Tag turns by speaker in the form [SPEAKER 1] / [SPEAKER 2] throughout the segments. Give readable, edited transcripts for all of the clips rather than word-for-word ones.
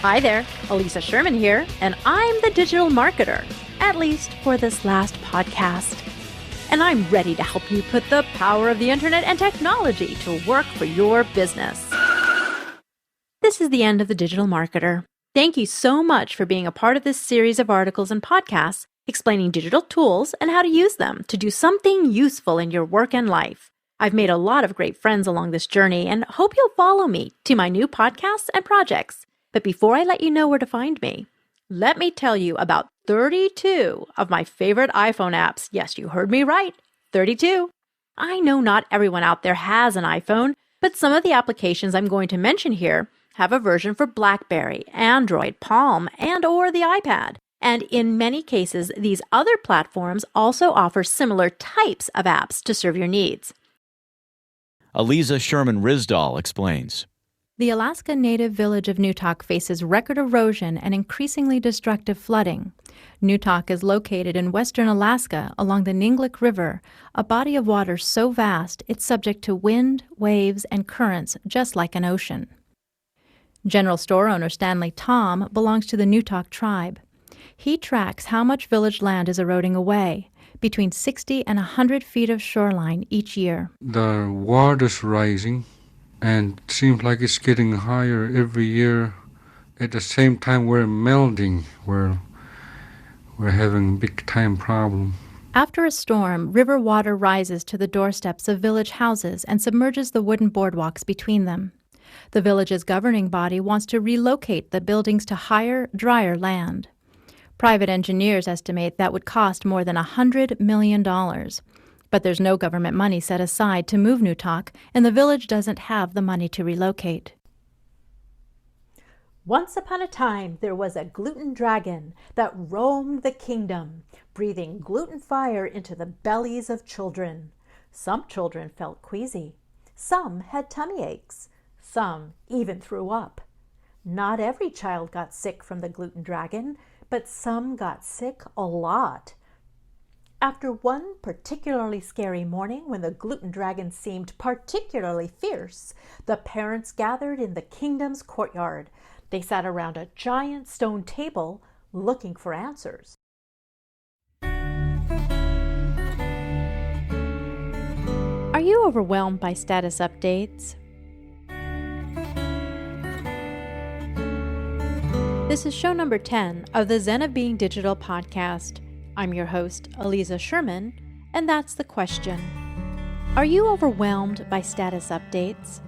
[SPEAKER 1] Hi there, Aliza Sherman here, and I'm the digital marketer, at least for this last podcast. And I'm ready to help you put the power of the internet and technology to work for your business. This is the end of the Digital Marketer. Thank you so much for being a part of this series of articles and podcasts explaining digital tools and how to use them to do something useful in your work and life. I've made a lot of great friends along this journey and hope you'll follow me to my new podcasts and projects. But before I let you know where to find me, let me tell you about 32 of my favorite iPhone apps. Yes, you heard me right, 32. I know not everyone out there has an iPhone, but some of the applications I'm going to mention here have a version for BlackBerry, Android, Palm, and/or the iPad. And in many cases, these other platforms also offer similar types of apps to serve your needs.
[SPEAKER 2] Aliza Sherman Rizdal explains.
[SPEAKER 3] The Alaska Native village of Newtok faces record erosion and increasingly destructive flooding. Newtok is located in western Alaska along the Ninglick River, a body of water so vast it's subject to wind, waves, and currents just like an ocean. General store owner Stanley Tom belongs to the Newtok tribe. He tracks how much village land is eroding away, between 60 and 100 feet of shoreline each year.
[SPEAKER 4] The water's rising, and it seems like it's getting higher every year. At the same time, we're melting. We're having a big-time problem.
[SPEAKER 3] After a storm, river water rises to the doorsteps of village houses and submerges the wooden boardwalks between them. The village's governing body wants to relocate the buildings to higher, drier land. Private engineers estimate that would cost more than $100 million. But there's no government money set aside to move Newtok, and the village doesn't have the money to relocate.
[SPEAKER 1] Once upon a time, there was a gluten dragon that roamed the kingdom, breathing gluten fire into the bellies of children. Some children felt queasy. Some had tummy aches. Some even threw up. Not every child got sick from the gluten dragon, but some got sick a lot. After one particularly scary morning when the gluten dragon seemed particularly fierce, the parents gathered in the kingdom's courtyard. They sat around a giant stone table looking for answers.
[SPEAKER 3] Are you overwhelmed by status updates? This is show number 10 of the Zen of Being Digital podcast. I'm your host, Aliza Sherman, and that's the question. Are you overwhelmed by status updates?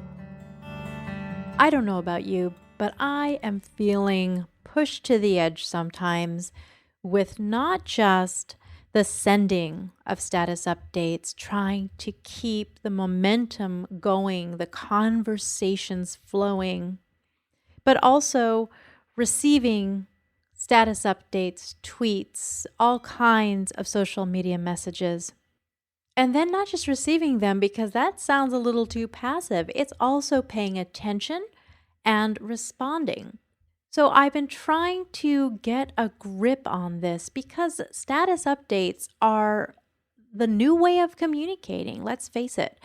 [SPEAKER 3] I don't know about you, but I am feeling pushed to the edge sometimes with not just the sending of status updates, trying to keep the momentum going, the conversations flowing, but also receiving status updates, tweets, all kinds of social media messages. And then not just receiving them because that sounds a little too passive. It's also paying attention and responding. So I've been trying to get a grip on this because status updates are the new way of communicating. Let's face it.